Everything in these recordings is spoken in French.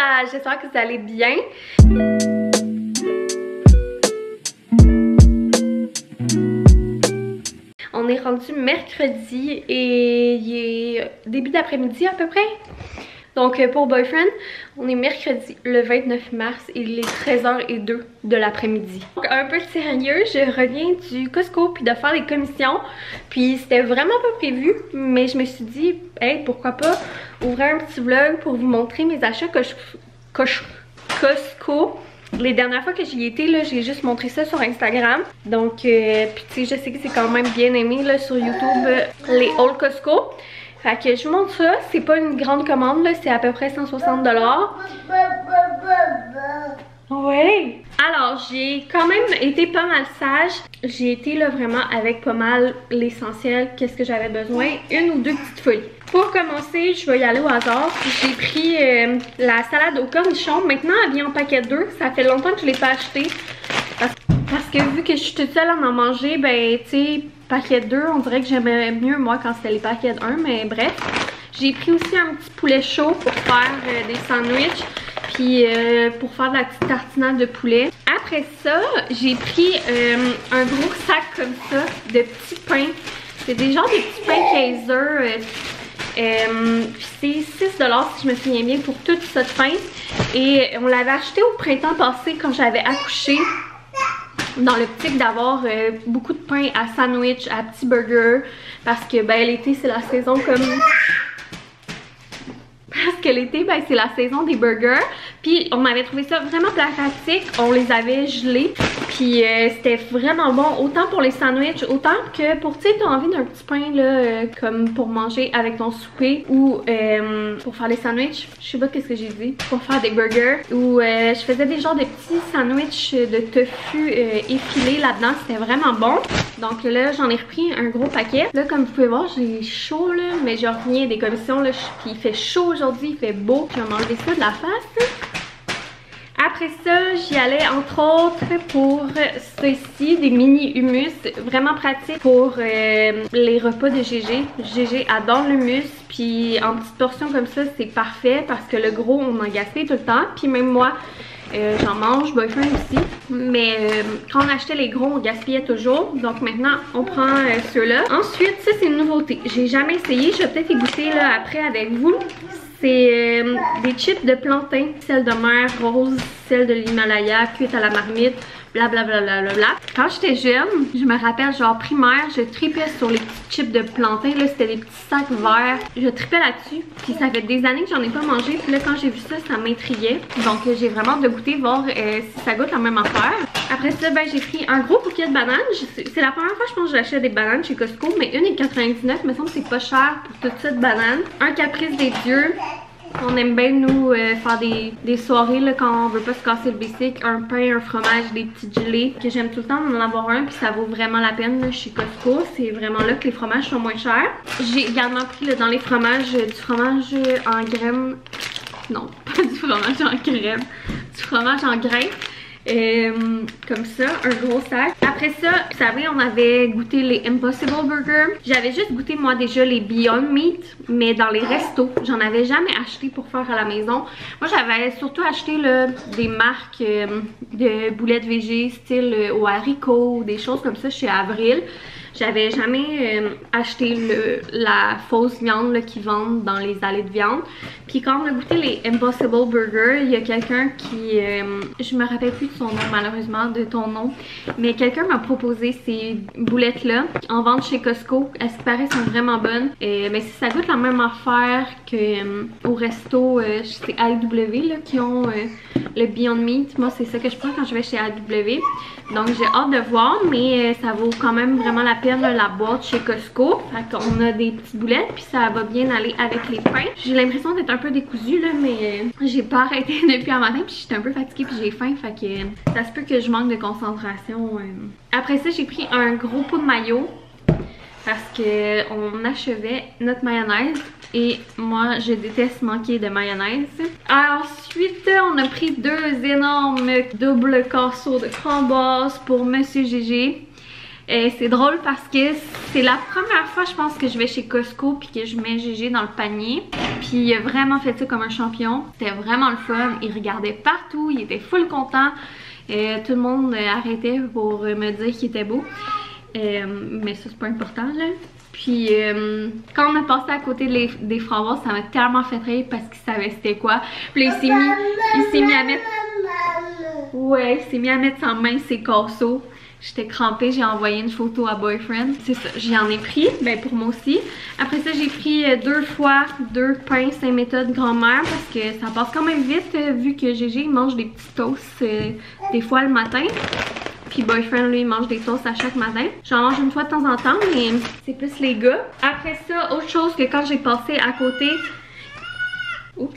Hola, j'espère que vous allez bien. On est rendu mercredi et il est début d'après-midi à peu près. Donc pour Boyfriend, on est mercredi le 29 mars et il est 13h02 de l'après-midi. Donc un peu sérieux, je reviens du Costco puis de faire les commissions. Puis c'était vraiment pas prévu, mais je me suis dit, hey, pourquoi pas ouvrir un petit vlog pour vous montrer mes achats Costco. Les dernières fois que j'y étais, là, j'ai juste montré ça sur Instagram. Donc, puis tu sais, je sais que c'est quand même bien aimé là, sur YouTube, les hauls Costco. Fait que je vous montre ça. C'est pas une grande commande, là, c'est à peu près 160 $. Ouais. Alors, j'ai quand même été pas mal sage. J'ai été là vraiment avec pas mal l'essentiel. Qu'est-ce que j'avais besoin? Une ou deux petites folies. Pour commencer, je vais y aller au hasard. J'ai pris la salade au cornichon. Maintenant, elle vient en paquet 2. Ça fait longtemps que je l'ai pas acheté. Parce que vu que je suis toute seule à en manger, ben, tu sais, paquet 2, on dirait que j'aimais mieux, moi, quand c'était les paquets 1. Mais bref, j'ai pris aussi un petit poulet chaud pour faire des sandwichs. Puis pour faire de la petite tartinade de poulet. Après ça, j'ai pris un gros sac comme ça de petits pains. C'est des genres de petits pains Kaiser. C'est 6 $ si je me souviens bien pour tout ce pain. Et on l'avait acheté au printemps passé quand j'avais accouché. Dans l'optique d'avoir beaucoup de pain à sandwich, à petits burgers. Parce que ben l'été c'est la saison comme... Parce que l'été, ben, c'est la saison des burgers. Puis on avait trouvé ça vraiment pratique. On les avait gelés. Puis c'était vraiment bon. Autant pour les sandwichs, autant que pour, tu sais, t'as envie d'un petit pain, là, comme pour manger avec ton souper. Ou pour faire les sandwichs. Je sais pas qu'est-ce que j'ai dit. Pour faire des burgers. Ou je faisais des genres de petits sandwichs de tofu effilés là-dedans. C'était vraiment bon. Donc là, j'en ai repris un gros paquet. Là, comme vous pouvez voir, j'ai chaud, là. Mais je reviens des commissions, là. Puis il fait chaud aujourd'hui, il fait beau. Je vais m'enlever ça de la face. Après ça, j'y allais entre autres pour ceci, des mini hummus. Vraiment pratique pour les repas de GG. GG adore l'hummus. Puis en petites portions comme ça, c'est parfait parce que le gros, on en gaspille tout le temps. Puis même moi, j'en mange, Boyfriend aussi. Mais quand on achetait les gros, on gaspillait toujours. Donc maintenant, on prend ceux-là. Ensuite, ça c'est une nouveauté. J'ai jamais essayé. Je vais peut-être y goûter là après avec vous. C'est des chips de plantain, celle de mer rose, celle de l'Himalaya, cuite à la marmite, blablabla. Quand j'étais jeune, je me rappelle, genre primaire, je tripais sur les petits chips de plantain. Là, c'était des petits sacs verts. Je tripais là-dessus. Puis ça fait des années que j'en ai pas mangé. Puis là, quand j'ai vu ça, ça m'intriguait. Donc j'ai vraiment hâte de goûter, voir si ça goûte la même affaire. Après ça, ben, j'ai pris un gros bouquet de bananes. C'est la première fois, je pense, que j'achète des bananes chez Costco. Mais une est 99, me semble que c'est pas cher pour toute cette banane. Un caprice des dieux. On aime bien, nous, faire des soirées là, quand on veut pas se casser le bicycle. Un pain, un fromage, des petits gelés. Que j'aime tout le temps en avoir un, puis ça vaut vraiment la peine là, chez Costco. C'est vraiment là que les fromages sont moins chers. J'ai également pris là, dans les fromages, du fromage en crème. Non, pas du fromage en crème. Du fromage en grains. Comme ça, un gros sac. Après ça, vous savez, on avait goûté les Impossible Burger. J'avais juste goûté moi déjà les Beyond Meat, mais dans les restos. J'en avais jamais acheté pour faire à la maison. Moi j'avais surtout acheté là, des marques de boulettes végé, style au haricot ou des choses comme ça chez Avril. J'avais jamais acheté la fausse viande qu'ils vendent dans les allées de viande. Puis quand on a goûté les Impossible Burger, il y a quelqu'un qui... je me rappelle plus de son nom malheureusement, de ton nom. Mais quelqu'un m'a proposé ces boulettes-là en vente chez Costco. À ce qui paraît, sont vraiment bonnes. Mais si ça goûte la même affaire qu'au resto, c'est AEW là, qui ont le Beyond Meat. Moi, c'est ça que je prends quand je vais chez AEW. Donc j'ai hâte de voir, mais ça vaut quand même vraiment la peine là, la boîte chez Costco. Fait qu'on a des petites boulettes, puis ça va bien aller avec les pains. J'ai l'impression d'être un peu décousue là, mais j'ai pas arrêté depuis un matin, puis j'étais un peu fatiguée, puis j'ai faim. Fait que ça se peut que je manque de concentration. Après ça, j'ai pris un gros pot de mayo parce que on achevait notre mayonnaise. Et moi, je déteste manquer de mayonnaise. Ensuite, on a pris 2 énormes doubles casseaux de framboises pour Monsieur Gégé. C'est drôle parce que c'est la première fois je pense que je vais chez Costco puis que je mets Gégé dans le panier. Puis il a vraiment fait ça comme un champion. C'était vraiment le fun. Il regardait partout, il était full content. Tout le monde arrêtait pour me dire qu'il était beau. Mais ça c'est pas important là. Puis quand on a passé à côté des framboises, ça m'a tellement fait rire parce qu'il savait c'était quoi. Puis là, il s'est mis à mettre... Ouais, il s'est mis à mettre sa main ses casseaux. J'étais crampée, j'ai envoyé une photo à Boyfriend. C'est ça, j'en ai pris, ben pour moi aussi. Après ça, j'ai pris 2 fois 2 pains Saint-Méthode grand-mère parce que ça passe quand même vite vu que Gégé mange des petits toasts des fois le matin. Puis Boyfriend, lui, il mange des toasts à chaque matin. J'en mange une fois de temps en temps, mais c'est plus les gars. Après ça, autre chose que quand j'ai passé à côté... Oups!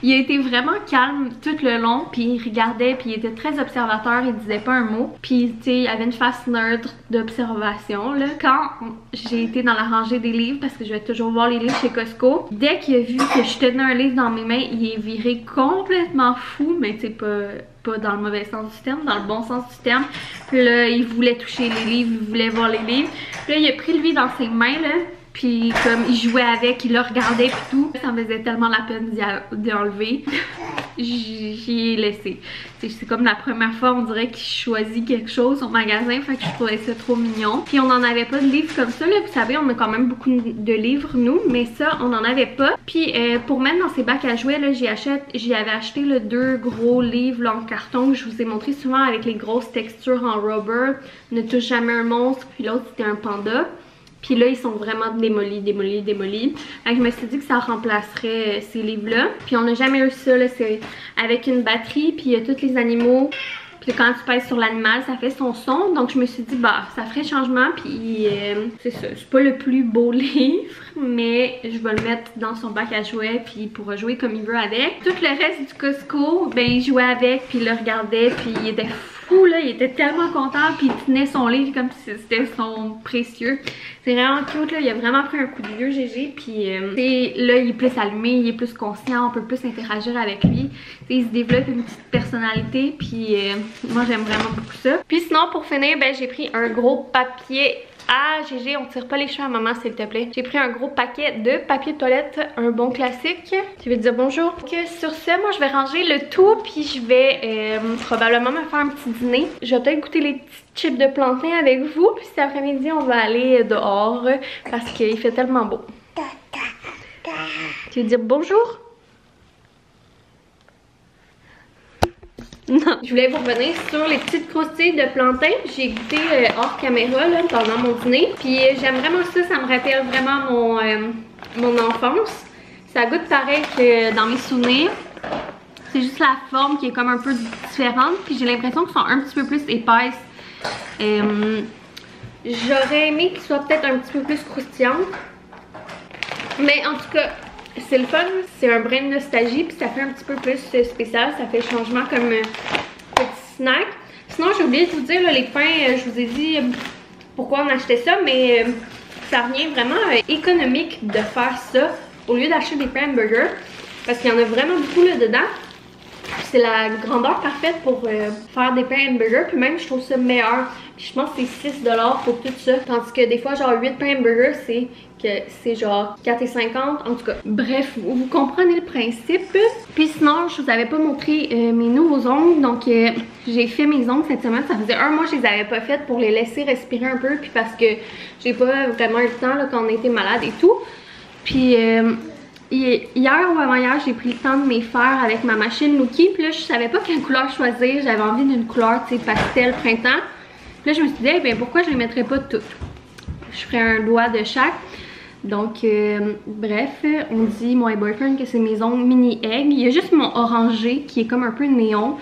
Il a été vraiment calme tout le long, puis il regardait, puis il était très observateur, il disait pas un mot. Puis, tu sais, il avait une face neutre d'observation, là. Quand j'ai été dans la rangée des livres, parce que je vais toujours voir les livres chez Costco, dès qu'il a vu que je tenais un livre dans mes mains, il est viré complètement fou, mais tu sais, pas dans le mauvais sens du terme, dans le bon sens du terme. Puis là, il voulait toucher les livres, il voulait voir les livres. Puis là, il a pris lui dans ses mains, là. Puis comme il jouait avec, il le regardait pis tout. Ça me faisait tellement la peine d'y enlever. J'y ai laissé. C'est comme la première fois on dirait qu'il choisit quelque chose au magasin. Fait que je trouvais ça trop mignon. Puis on n'en avait pas de livres comme ça là. Vous savez on a quand même beaucoup de livres nous. Mais ça on n'en avait pas. Puis pour mettre dans ces bacs à jouets là, j'y avais acheté le 2 gros livres là, en carton que je vous ai montré souvent avec les grosses textures en rubber. Ne touche jamais un monstre. Puis l'autre c'était un panda. Puis là, ils sont vraiment démolis. Fait que je me suis dit que ça remplacerait ces livres-là. Puis on n'a jamais eu ça, là. C'est avec une batterie, puis il y a tous les animaux. Puis quand tu pèses sur l'animal, ça fait son son. Donc je me suis dit, bah, ça ferait changement. Puis c'est ça. C'est pas le plus beau livre, mais je vais le mettre dans son bac à jouets. Puis il pourra jouer comme il veut avec. Tout le reste du Costco, ben il jouait avec, puis il le regardait, puis il était fou, là. Il était tellement content, puis il tenait son livre comme si c'était son précieux. C'est vraiment cute, là. Il a vraiment pris un coup de vieux, Gégé. Puis là, il est plus allumé, il est plus conscient, on peut plus interagir avec lui. T'sais, il se développe une petite personnalité, puis moi j'aime vraiment beaucoup ça. Puis sinon, pour finir, ben j'ai pris un gros papier. Ah, Gégé, on tire pas les cheveux à maman, s'il te plaît. J'ai pris un gros paquet de papier de toilette, un bon classique. Tu veux dire bonjour? Donc, sur ce, moi, je vais ranger le tout, puis je vais probablement me faire un petit dîner. Je vais peut-être goûter les petits chips de plantain avec vous, puis cet après-midi, on va aller dehors, parce qu'il fait tellement beau. Tu veux dire bonjour? Non. Je voulais vous revenir sur les petites croustilles de plantain. J'ai goûté hors caméra là, pendant mon dîner. Puis j'aime vraiment ça, ça me rappelle vraiment mon enfance. Ça goûte pareil que dans mes souvenirs. C'est juste la forme qui est comme un peu différente. Puis j'ai l'impression qu'elles sont un petit peu plus épaisses. J'aurais aimé qu'elles soient peut-être un petit peu plus croustillantes. Mais en tout cas... c'est le fun, c'est un brin de nostalgie, puis ça fait un petit peu plus spécial, ça fait changement comme petit snack. Sinon, j'ai oublié de vous dire, là, les pains, je vous ai dit pourquoi on achetait ça, mais ça revient vraiment économique de faire ça au lieu d'acheter des pains hamburgers, parce qu'il y en a vraiment beaucoup là dedans. C'est la grandeur parfaite pour faire des pains hamburgers, puis même je trouve ça meilleur. Puis je pense que c'est 6$ pour tout ça, tandis que des fois genre 8 pains hamburgers c'est genre 4,50$, en tout cas. Bref, vous comprenez le principe. Puis sinon, je vous avais pas montré mes nouveaux ongles, donc j'ai fait mes ongles cette semaine. Ça faisait un mois que je les avais pas faites pour les laisser respirer un peu, puis parce que j'ai pas vraiment eu le temps là, quand on était malade et tout. Puis hier ou avant-hier, j'ai pris le temps de me faire avec ma machine Looky. Puis là, je savais pas quelle couleur choisir. J'avais envie d'une couleur, tu sais, pastel, printemps. Puis là, je me suis dit, eh bien, pourquoi je les mettrais pas toutes? Je ferais un doigt de chaque. Donc, bref, on dit, moi et Boyfriend, que c'est mes ongles mini egg. Il y a juste mon orangé qui est comme un peu néon.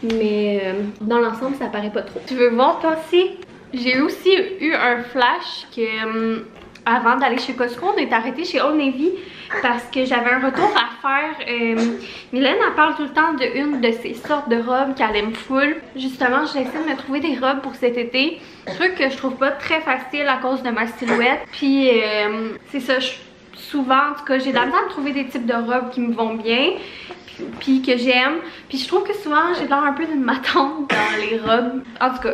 Mais dans l'ensemble, ça paraît pas trop. Tu veux voir, toi aussi? J'ai aussi eu un flash que... avant d'aller chez Costco, on est arrêté chez Old Navy parce que j'avais un retour à faire. Mylène, elle parle tout le temps d'une de ces sortes de robes qu'elle aime full. Justement, j'essaie de me trouver des robes pour cet été. Truc que je trouve pas très facile à cause de ma silhouette. Puis c'est ça, souvent, en tout cas, j'ai de la misère de trouver des types de robes qui me vont bien. Puis que j'aime. Puis je trouve que souvent, j'ai l'air un peu d'une matante dans les robes. En tout cas,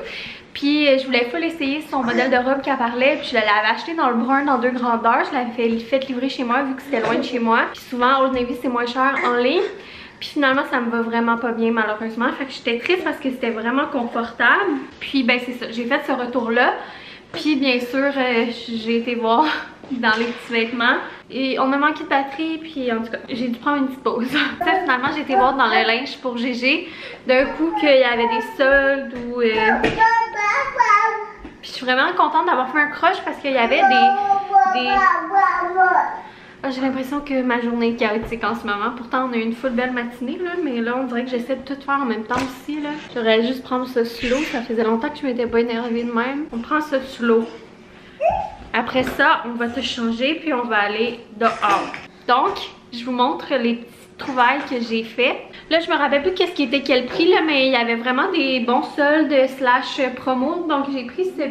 Puis je voulais full essayer son modèle de robe qu'elle parlait. Puis je l'avais acheté dans le brun dans 2 grandeurs. Je l'avais fait livrer chez moi vu que c'était loin de chez moi. Puis souvent Old Navy c'est moins cher en ligne. Puis finalement ça me va vraiment pas bien malheureusement. Fait que j'étais triste parce que c'était vraiment confortable. Puis ben c'est ça, j'ai fait ce retour là. Puis bien sûr j'ai été voir dans les petits vêtements. Et on a manqué de batterie, puis en tout cas, j'ai dû prendre une petite pause. Ça, finalement, j'ai été voir dans le linge pour GG. D'un coup, qu'il y avait des soldes ou... Puis je suis vraiment contente d'avoir fait un crush parce qu'il y avait des... Ah, j'ai l'impression que ma journée est chaotique en ce moment. Pourtant, on a eu une full belle matinée, là. Mais là, on dirait que j'essaie de tout faire en même temps aussi, là. J'aurais juste prendre ça slow. Ça faisait longtemps que je m'étais pas énervée de même. On prend ça slow. Après ça, on va te changer puis on va aller dehors. Donc, je vous montre les petites trouvailles que j'ai fait. Là, je me rappelle plus qu'est-ce qui était quel prix là, mais il y avait vraiment des bons soldes slash promo. Donc, j'ai pris ce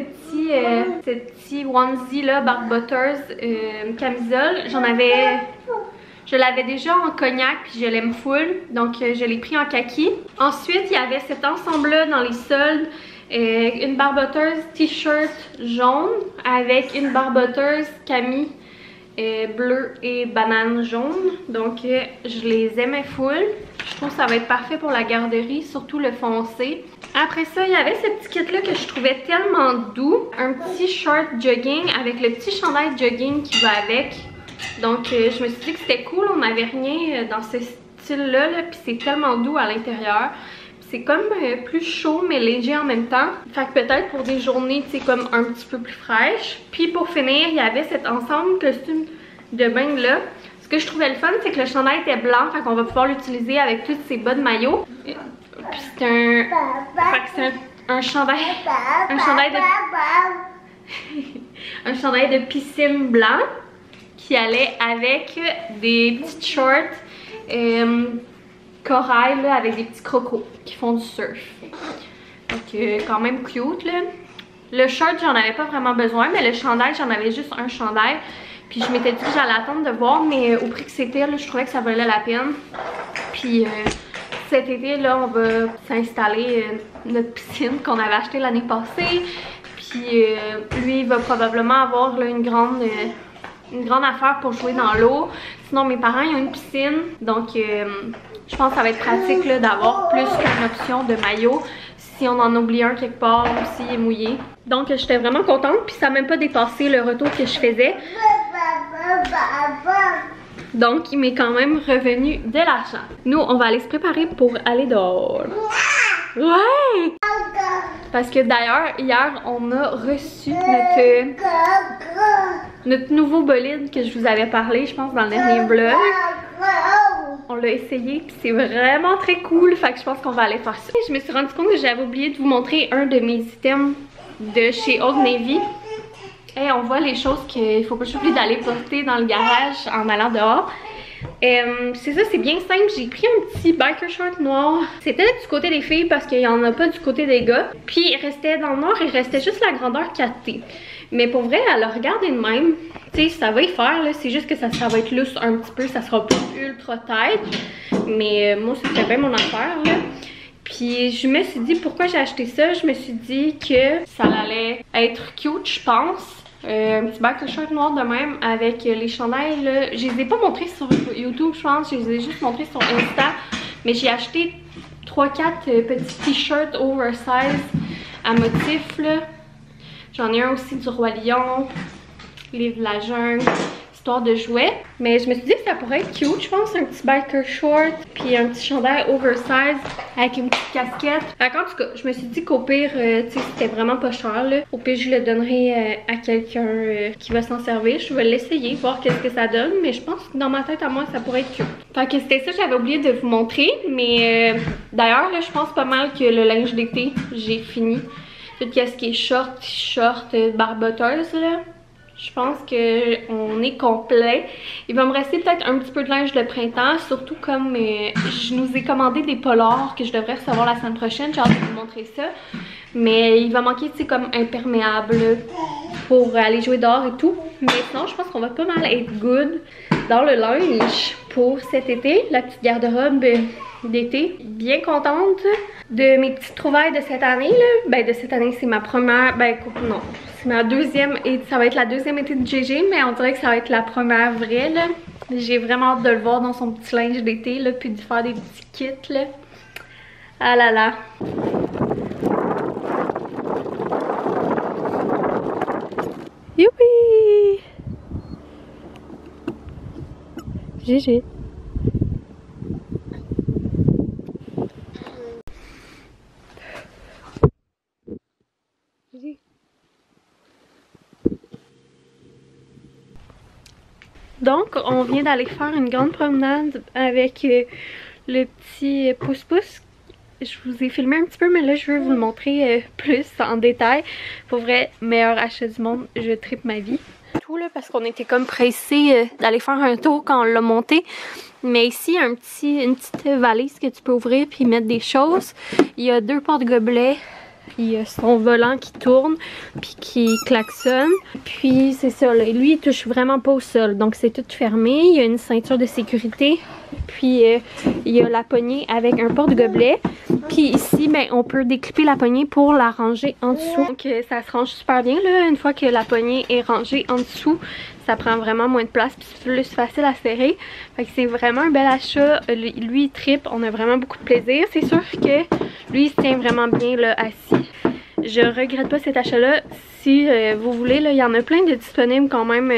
petit onesie là, Bark Butters camisole. Je l'avais déjà en cognac puis je l'aime full. Donc, je l'ai pris en kaki. Ensuite, il y avait cet ensemble là dans les soldes. Une barboteuse t-shirt jaune avec une barboteuse cami bleu et banane jaune. Donc je les aimais full. Je trouve que ça va être parfait pour la garderie, surtout le foncé. Après ça, il y avait ce petit kit là que je trouvais tellement doux. Un petit short jogging avec le petit chandail jogging qui va avec. Donc je me suis dit que c'était cool, on n'avait rien dans ce style là, puis c'est tellement doux à l'intérieur. C'est comme plus chaud mais léger en même temps. Fait que peut-être pour des journées, tu sais, comme un petit peu plus fraîches. Puis pour finir, il y avait cet ensemble costume de bain là. Ce que je trouvais le fun, c'est que le chandail était blanc. Fait qu'on va pouvoir l'utiliser avec toutes ces bas de maillot. Puis c'est un chandail. Un chandail de piscine blanc qui allait avec des petites shorts. Corail là, avec des petits crocos qui font du surf. Donc quand même cute là. Le shirt j'en avais pas vraiment besoin, mais le chandail j'en avais juste un chandail. Puis je m'étais dit que j'allais attendre de voir, mais au prix que c'était là, je trouvais que ça valait la peine. Puis cet été là on va s'installer notre piscine qu'on avait achetée l'année passée. Puis lui il va probablement avoir là, une grande affaire pour jouer dans l'eau. Sinon mes parents ils ont une piscine, donc je pense que ça va être pratique d'avoir plus qu'une option de maillot si on en oublie un quelque part ou s'il est mouillé. Donc j'étais vraiment contente, puis ça n'a même pas dépassé le retour que je faisais. Donc il m'est quand même revenu de l'argent. Nous on va aller se préparer pour aller dehors. Ouais! Parce que d'ailleurs hier on a reçu notre nouveau bolide que je vous avais parlé, je pense dans le dernier vlog. On l'a essayé puis c'est vraiment très cool, fait que je pense qu'on va aller faire ça. Je me suis rendu compte que j'avais oublié de vous montrer un de mes items de chez Old Navy. Et on voit les choses qu'il faut pas que j'oublie d'aller porter dans le garage en allant dehors. C'est ça, c'est bien simple. J'ai pris un petit biker short noir. C'était du côté des filles parce qu'il n'y en a pas du côté des gars. Puis il restait dans le noir, il restait juste la grandeur 4T. Mais pour vrai, à le regarder de même, tu sais, ça va y faire. C'est juste que ça va être lousse un petit peu. Ça sera pas ultra tight. Mais moi, c'était bien mon affaire là. Puis je me suis dit pourquoi j'ai acheté ça. Je me suis dit que ça allait être cute, je pense. Un petit biker short noir de même avec les chandails là. Je les ai pas montrés sur YouTube, je pense. Je les ai juste montrés sur Insta. Mais j'ai acheté 3-4 petits t-shirts oversize à motif là. J'en ai un aussi du Roi Lion, Livre la jungle, histoire de jouets. Mais je me suis dit que ça pourrait être cute, je pense, un petit biker short puis un petit chandail oversize avec une petite casquette. En tout cas, je me suis dit qu'au pire, tu sais, c'était vraiment pas cher là. Au pire, je le donnerai à quelqu'un qui va s'en servir. Je vais l'essayer, voir qu'est-ce que ça donne. Mais je pense que dans ma tête à moi, ça pourrait être cute. Fait que c'était ça, j'avais oublié de vous montrer. Mais d'ailleurs, là, je pense pas mal que le linge d'été, j'ai fini. Tout ce qui est short, t-shirt, barboteuse là. Je pense qu'on est complet. Il va me rester peut-être un petit peu de linge de printemps, surtout comme je nous ai commandé des polars que je devrais recevoir la semaine prochaine. J'ai hâte de vous montrer ça. Mais il va manquer, tu sais, comme imperméable pour aller jouer dehors et tout. Mais sinon, je pense qu'on va pas mal être good. dans le linge pour cet été, la petite garde-robe d'été. Bien contente de mes petites trouvailles de cette année là. Ben de cette année, c'est ma première, ben non, c'est ma deuxième, et ça va être la deuxième été de GG, mais on dirait que ça va être la première vraie là. J'ai vraiment hâte de le voir dans son petit linge d'été là, puis de faire des petits kits là. Ah là là. Youpi! GG. Donc, on vient d'aller faire une grande promenade avec le petit pouce-pouce. Je vous ai filmé un petit peu, mais là, je veux vous le montrer plus en détail. Pour vrai, meilleur achat du monde, je tripe ma vie. Tout là, parce qu'on était comme pressés d'aller faire un tour quand on l'a monté. Mais ici, une petite valise que tu peux ouvrir puis mettre des choses. Il y a 2 porte-gobelets. Il y a son volant qui tourne puis qui klaxonne. Puis c'est ça, là. Lui il touche vraiment pas au sol, donc c'est tout fermé. Il y a une ceinture de sécurité. Puis il y a la poignée avec un porte-gobelet. Puis ici, ben, on peut déclipper la poignée pour la ranger en dessous. Donc ça se range super bien là. Une fois que la poignée est rangée en dessous, ça prend vraiment moins de place puis c'est plus facile à serrer. Fait que c'est vraiment un bel achat. Lui il trippe, on a vraiment beaucoup de plaisir. C'est sûr que lui il se tient vraiment bien là assis. Je regrette pas cet achat là. Si vous voulez, là, il y en a plein de disponibles quand même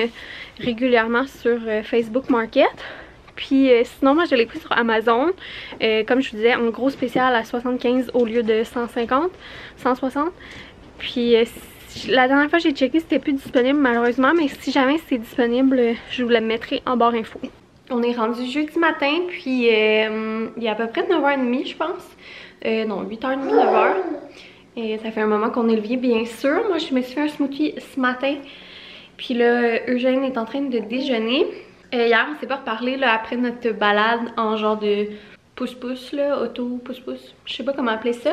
régulièrement sur Facebook Market. Puis sinon moi je l'ai pris sur Amazon, comme je vous disais, en gros spécial à 75 au lieu de 150, 160. Puis la dernière fois j'ai checké, c'était plus disponible malheureusement, mais si jamais c'est disponible, je vous le mettrai en barre info. On est rendu jeudi matin, puis il est à peu près 9h30 je pense. Non, 8h30, 9h. Et ça fait un moment qu'on est levé, bien sûr. Moi je me suis fait un smoothie ce matin. Puis là, Eugène est en train de déjeuner. Hier, on s'est pas reparlé là, après notre balade en genre de pouce-pouce, là, auto-pouce-pouce, je sais pas comment appeler ça.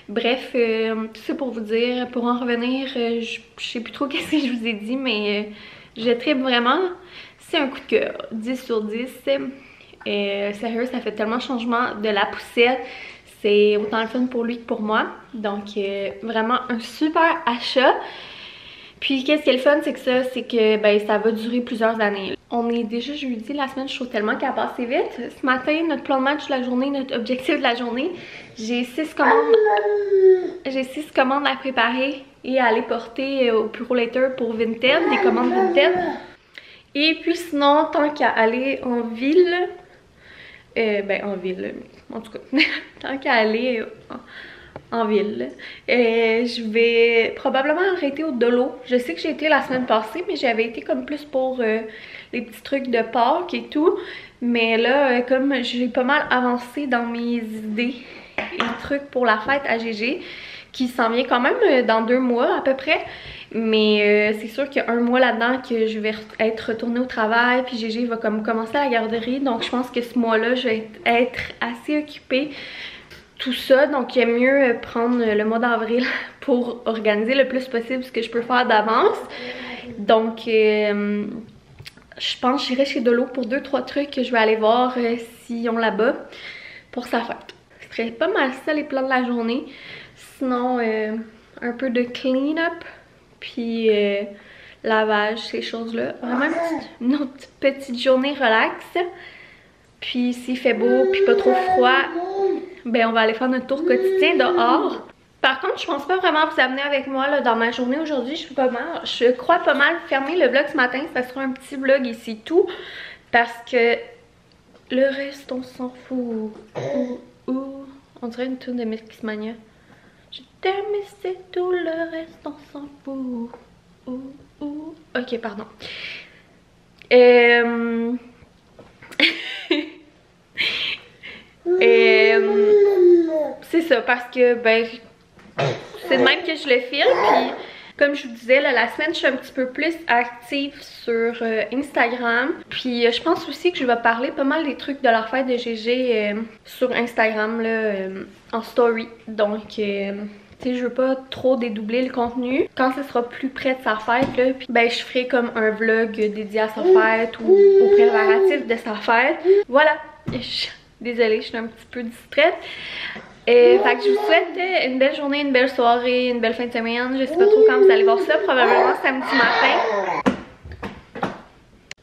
Bref, tout ça pour vous dire, pour en revenir, je sais plus trop qu'est-ce que je vous ai dit, mais je tripe vraiment. C'est un coup de cœur, 10 sur 10. Sérieux, ça fait tellement changement de la poussette. C'est autant le fun pour lui que pour moi. Donc, vraiment un super achat. Puis qu'est-ce qui est le fun, c'est que ben, ça va durer plusieurs années. On est déjà jeudi, la semaine, je trouve tellement qu'elle a passé vite. Ce matin, notre plan de match de la journée, notre objectif de la journée, j'ai 6 commandes. J'ai 6 commandes à préparer et à aller porter au Puro Later pour Vinted, des commandes Vinted. Et puis sinon, tant qu'à aller en ville, ben en ville, en tout cas, tant qu'à aller en ville. Je vais probablement arrêter au Dolo. Je sais que j'ai été la semaine passée, mais j'avais été comme plus pour les petits trucs de Pâques et tout. Mais là, comme j'ai pas mal avancé dans mes idées et trucs pour la fête à GG, qui s'en vient quand même dans 2 mois à peu près. Mais c'est sûr qu'il y a 1 mois là-dedans que je vais être retournée au travail, puis GG va comme commencer à la garderie. Donc je pense que ce mois-là, je vais être assez occupée. Tout ça, donc il est mieux prendre le mois d'avril pour organiser le plus possible ce que je peux faire d'avance. Donc je pense que j'irai chez Dolo pour 2-3 trucs que je vais aller voir s'ils ont là-bas pour sa fête. Ce serait pas mal ça les plans de la journée. Sinon un peu de clean-up, puis lavage, ces choses-là. Vraiment une autre petite journée relax. Puis s'il fait beau, puis pas trop froid, ben on va aller faire notre tour quotidien dehors. Par contre, je pense pas vraiment vous amener avec moi là, dans ma journée aujourd'hui. Je crois pas mal fermer le vlog ce matin. Ça sera un petit vlog ici tout. Parce que le reste, on s'en fout. On dirait une tune de Mixmania. Je t'aime et c'est tout, le reste, on s'en fout. Ok, pardon. C'est ça, parce que ben c'est de même que je le filme. Puis comme je vous disais là, la semaine je suis un petit peu plus active sur Instagram. Puis je pense aussi que je vais parler pas mal des trucs de la fête de GG sur Instagram là, en story. Donc Tu sais, je veux pas trop dédoubler le contenu. Quand ce sera plus près de sa fête, là, puis ben je ferai comme un vlog dédié à sa fête ou au préparatif de sa fête. Voilà. Désolée, je suis un petit peu distraite. Fait que je vous souhaite une belle journée, une belle soirée, une belle fin de semaine. Je sais pas trop quand vous allez voir ça, probablement samedi matin.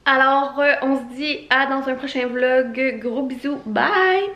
Alors, on se dit à dans un prochain vlog. Gros bisous, bye!